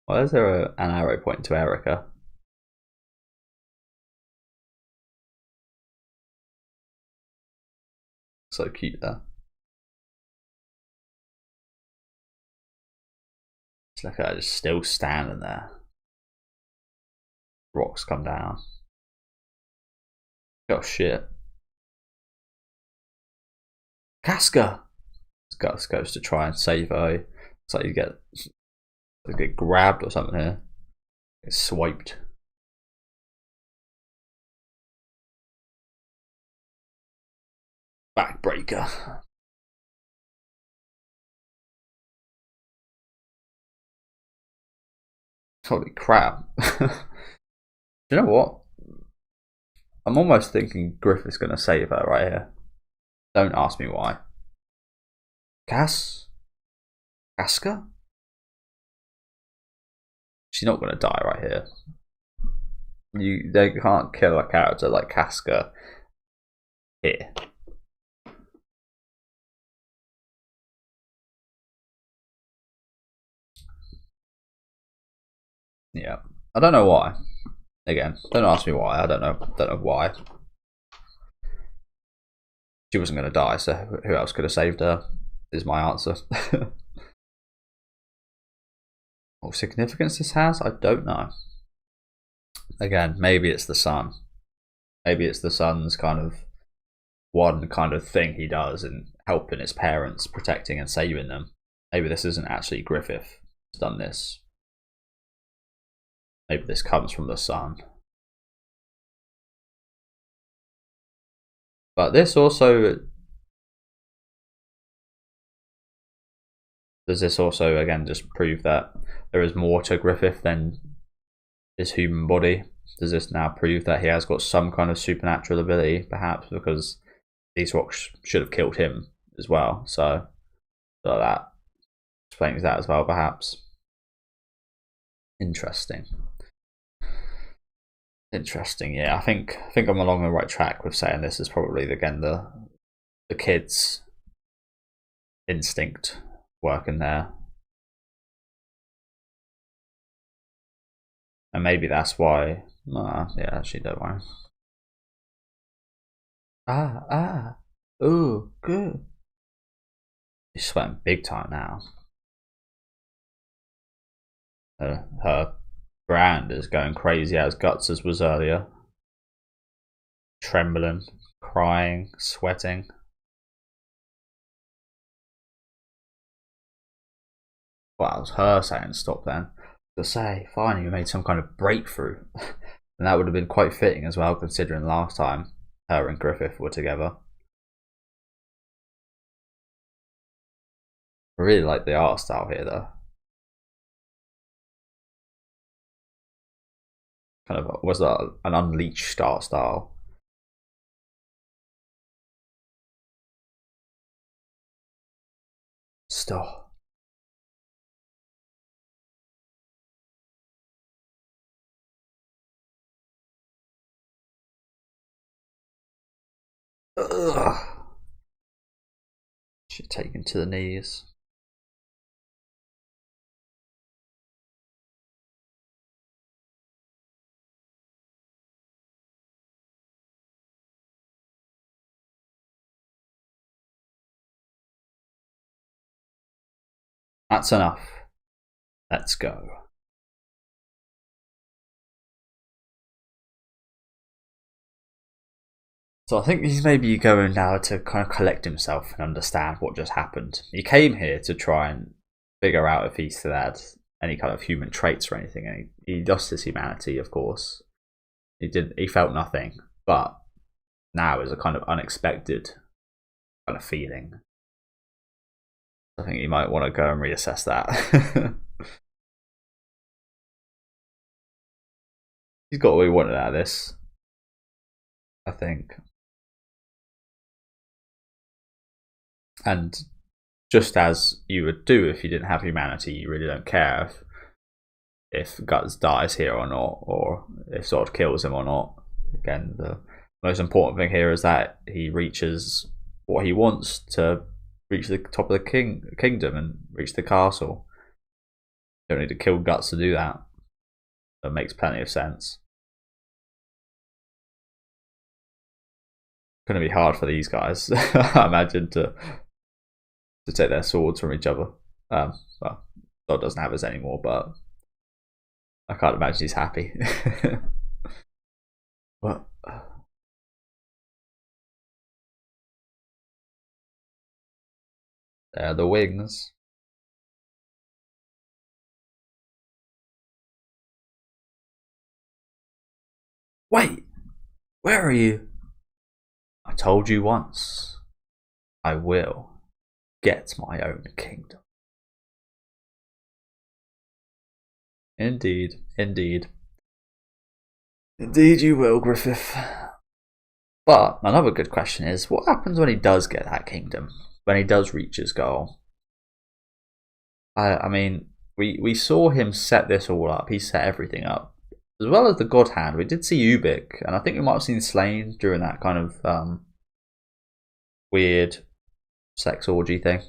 S1: Why is there an arrow pointing to Erica? So cute there. It's like her just still standing there. Rocks come down. Oh shit. Casca! Guts goes to try and save her. It's like you get grabbed or something here. Get swiped. Backbreaker. Holy crap. You know what? I'm almost thinking Griffith's going to save her right here. Don't ask me why. Casca? She's not going to die right here. They can't kill a character like Casca here. Yeah, I don't know why. Again, don't ask me why. I don't know why. She wasn't going to die, so who else could have saved her? Is my answer. What significance this has, I don't know. Again, maybe it's the sun. Maybe it's the sun's kind of one kind of thing he does in helping his parents, protecting and saving them. Maybe this isn't actually Griffith who's done this. Maybe this comes from the sun. But this also... Does this also, again, just prove that there is more to Griffith than his human body? Does this now prove that he has got some kind of supernatural ability, perhaps, because these rocks should have killed him as well? So that explains that as well, perhaps. Interesting. Yeah. I think I'm along the right track with saying this is probably again the kid's instinct working there, and maybe that's why. Yeah, actually, don't worry. Oh, good. She's sweating big time now. Her brand is going crazy as Guts as was earlier. Trembling, crying, sweating. Well, that was her saying stop then. To say, finally you made some kind of breakthrough. And that would have been quite fitting as well, considering last time her and Griffith were together. I really like the art style here though. Kind of was that an Unleashed art style. Stop. Ugh. She's taken to the knees. That's enough. Let's go. So I think he's maybe going now to kind of collect himself and understand what just happened. He came here to try and figure out if he still had any kind of human traits or anything, and he lost his humanity, of course. He felt nothing, but now is a kind of unexpected kind of feeling. I think you might want to go and reassess that. He's got what he wanted out of this, I think. And just as you would do if you didn't have humanity, you really don't care if Guts dies here or not, or if Zodd kills him or not. Again, the most important thing here is that he reaches what he wants to reach the top of the kingdom and reach the castle. You don't need to kill Guts to do that. That makes plenty of sense. It's going to be hard for these guys, I imagine, to take their swords from each other. Well, Zodd doesn't have his anymore, but I can't imagine he's happy. But there are the wings. Wait, where are you? I told you once. I will get my own kingdom. Indeed, indeed. Indeed you will, Griffith. But another good question is, what happens when he does get that kingdom? When he does reach his goal? I mean, we saw him set this all up. He set everything up. As well as the God Hand, we did see Ubik, and I think we might have seen Slain during that kind of weird sex orgy thing.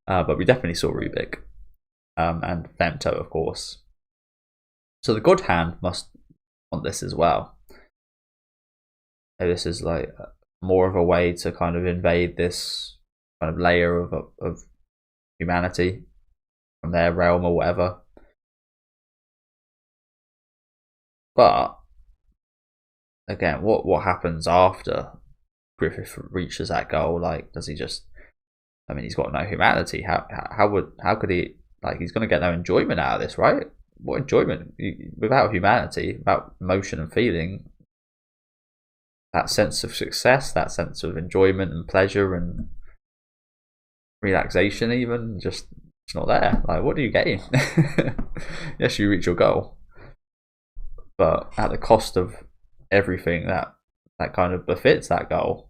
S1: But we definitely saw Ubik. And Femto, of course. So the God Hand must want this as well. So this is like more of a way to kind of invade this kind of layer of humanity from their realm or whatever. But again, what happens after Griffith reaches that goal? Like, does he just? I mean, he's got no humanity. How could he? Like, he's going to get no enjoyment out of this, right? What enjoyment without humanity, without emotion and feeling? That sense of success, that sense of enjoyment and pleasure and relaxation, even just it's not there. Like, what do you gain? Yes, you reach your goal, but at the cost of everything that kind of befits that goal.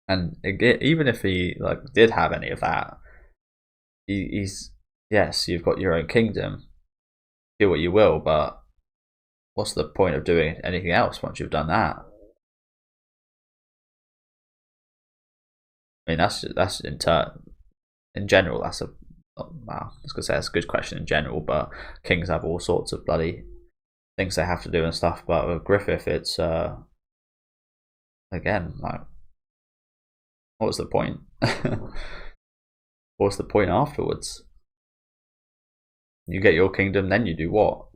S1: And even if he like did have any of that, he's yes, you've got your own kingdom, do what you will, but what's the point of doing anything else once you've done that? I mean, that's in general. That's a well, I was gonna say that's a good question in general, but kings have all sorts of bloody things they have to do and stuff. But with Griffith, it's again like, what's the point? What's the point afterwards? You get your kingdom, then you do what?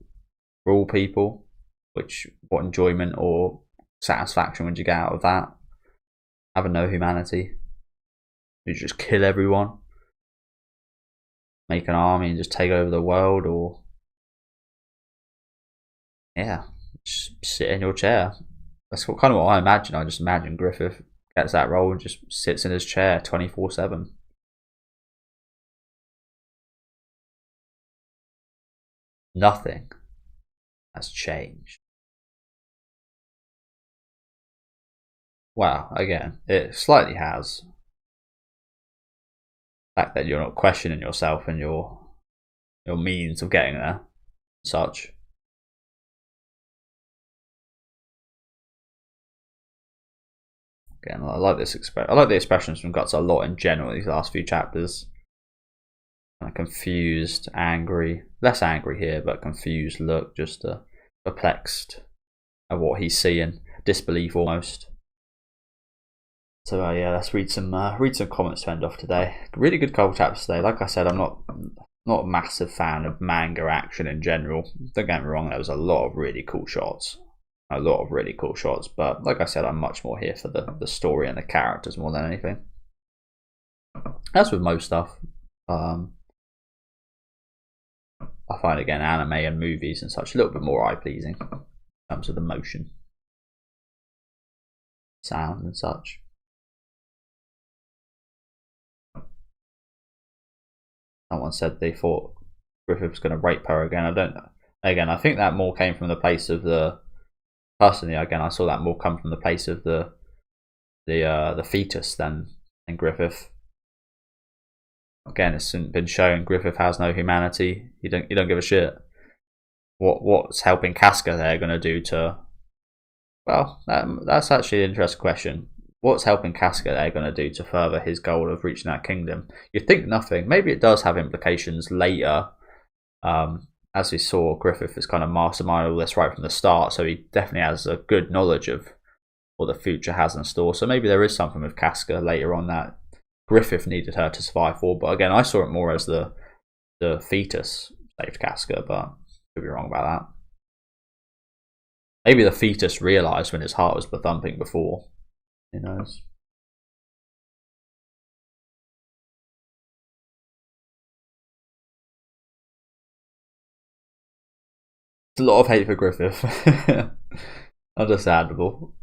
S1: Rule people, what enjoyment or satisfaction would you get out of that? Having no humanity. You just kill everyone, make an army and just take over the world, or yeah, just sit in your chair. That's kind of what I imagine. I just imagine Griffith gets that role and just sits in his chair 24/7. Nothing has changed. Wow, again, it slightly has. The fact that you're not questioning yourself and your means of getting there, such. Again, I like this I like the expressions from Guts a lot in general. These last few chapters. Confused, angry, less angry here, but confused look, just perplexed at what he's seeing, disbelief almost. So yeah, let's read some comments to end off today. Really good couple chapters today. Like I said, I'm not a massive fan of manga action in general. Don't get me wrong, there was a lot of really cool shots, A lot of really cool shots, but like I said, I'm much more here for the story and the characters more than anything. As with most stuff, I find again anime and movies and such a little bit more eye pleasing in terms of the motion, sound and such. Someone said they thought Griffith was going to rape her again. I don't know. Again, I think that more came from the place of the. Personally, again, I saw that more come from the place of the fetus than Griffith. Again, it's been shown Griffith has no humanity. You don't give a shit. What's helping Casca there going to do to? Well, that's actually an interesting question. What's helping Casca there going to do to further his goal of reaching that kingdom? You'd think nothing. Maybe it does have implications later. As we saw, Griffith is kind of masterminded all this right from the start, so he definitely has a good knowledge of what the future has in store. So maybe there is something with Casca later on that Griffith needed her to survive for. But again, I saw it more as the fetus saved Casca, but I could be wrong about that. Maybe the fetus realised when his heart was thumping before. Who knows? It's a lot of hate for Griffith. Understandable,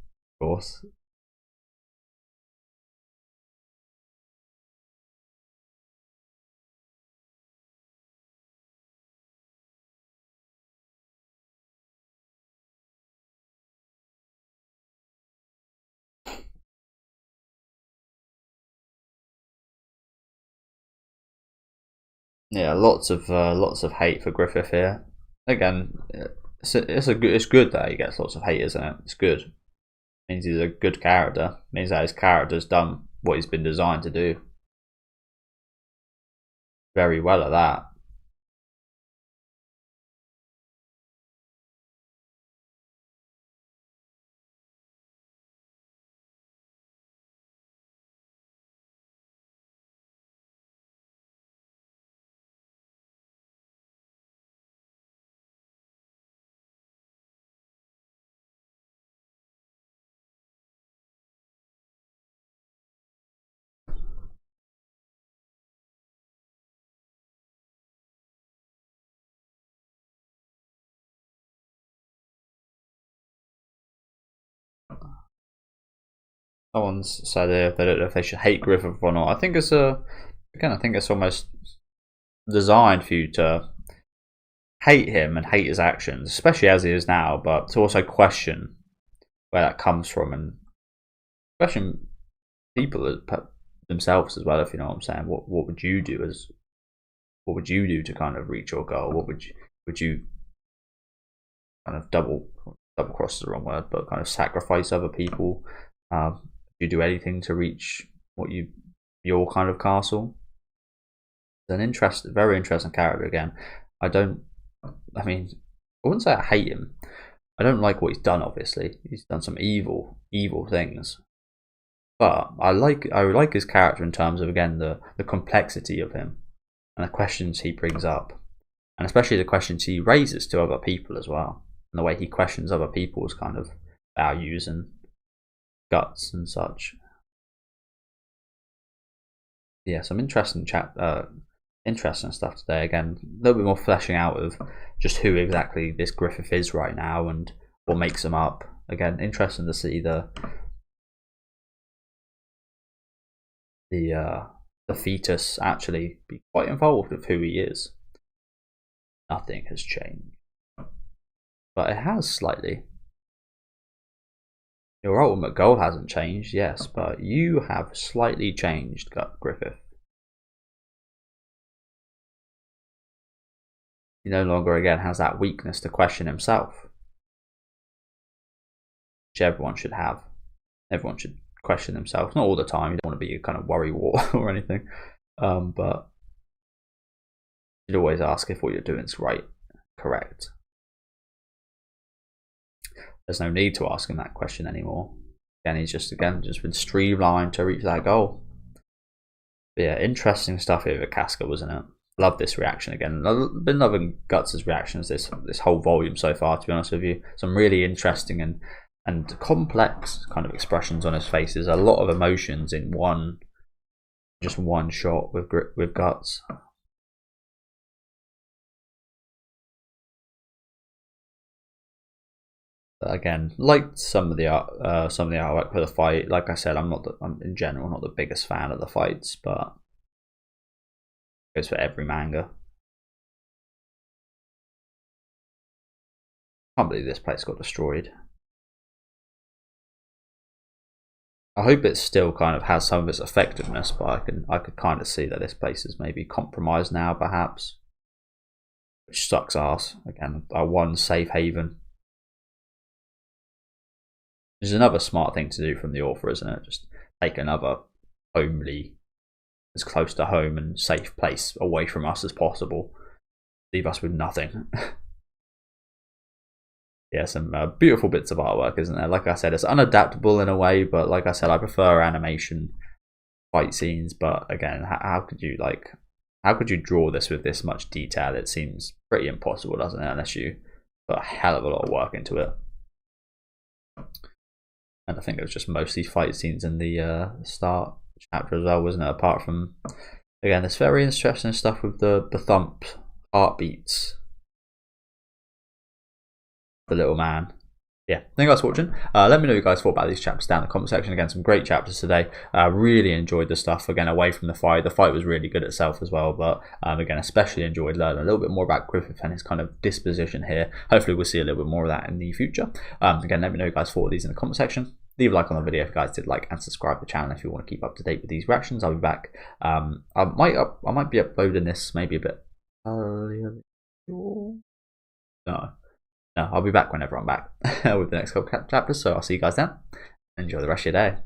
S1: of course. Yeah, lots of hate for Griffith here. Again, it's good that he gets lots of hate, isn't it? It's good. It means he's a good character. It means that his character's done what he's been designed to do. Very well at that. Someone's said they don't know if they should hate Griffith or not. I think it's almost designed for you to hate him and hate his actions, especially as he is now, but to also question where that comes from and question people themselves as well. If you know what I'm saying, what would you do to kind of reach your goal? Would you kind of double cross is the wrong word, but kind of sacrifice other people? You do anything to reach your kind of castle? It's an very interesting character again. I wouldn't say I hate him. I don't like what he's done. Obviously, he's done some evil things. But I like his character in terms of, again, the complexity of him and the questions he brings up, and especially the questions he raises to other people as well, and the way he questions other people's kind of values and guts and such. Yeah, some interesting stuff today. Again, a little bit more fleshing out of just who exactly this Griffith is right now and what makes him up. Again, interesting to see the fetus actually be quite involved with who he is. Nothing has changed, but it has slightly. Your ultimate goal hasn't changed, yes, but you have slightly changed, Griffith. He no longer, again, has that weakness to question himself, which everyone should have. Everyone should question themselves, not all the time. You don't want to be a kind of worry wart or anything, but you'd always ask if what you're doing is right, correct. There's no need to ask him that question anymore. Again, he's just been streamlined to reach that goal. But yeah, interesting stuff here with Casca, wasn't it? love this reaction again. I've been loving Guts' reactions this whole volume so far, to be honest with you. Some really interesting and complex kind of expressions on his face. There's a lot of emotions in just one shot with Guts. But again, liked some of the artwork for the fight. Like I said, I'm in general not the biggest fan of the fights, but it goes for every manga. Can't believe this place got destroyed. I hope it still kind of has some of its effectiveness, but I could kind of see that this place is maybe compromised now, perhaps, which sucks ass. Again, our one safe haven. Which is another smart thing to do from the author, isn't it? Just take another homely, as close to home and safe place away from us as possible. Leave us with nothing. Yeah, some beautiful bits of artwork, isn't there? Like I said, it's unadaptable in a way, but like I said, I prefer animation fight scenes. But again, how could you draw this with this much detail? It seems pretty impossible, doesn't it? Unless you put a hell of a lot of work into it. And I think it was just mostly fight scenes in the start chapter as well, wasn't it? Apart from, again, this very interesting stuff with the thump heartbeats. The little man. Yeah, thank you guys for watching. Let me know what you guys thought about these chapters down in the comment section. Again, some great chapters today. Really enjoyed the stuff, again, away from the fight. The fight was really good itself as well, but again, especially enjoyed learning a little bit more about Griffith and his kind of disposition here. Hopefully we'll see a little bit more of that in the future. Again, let me know what you guys thought of these in the comment section. Leave a like on the video if you guys did like, and subscribe to the channel if you want to keep up to date with these reactions. I'll be back. I might be uploading this maybe a bit earlier. No, I'll be back whenever I'm back with the next couple chapters. So I'll see you guys then. Enjoy the rest of your day.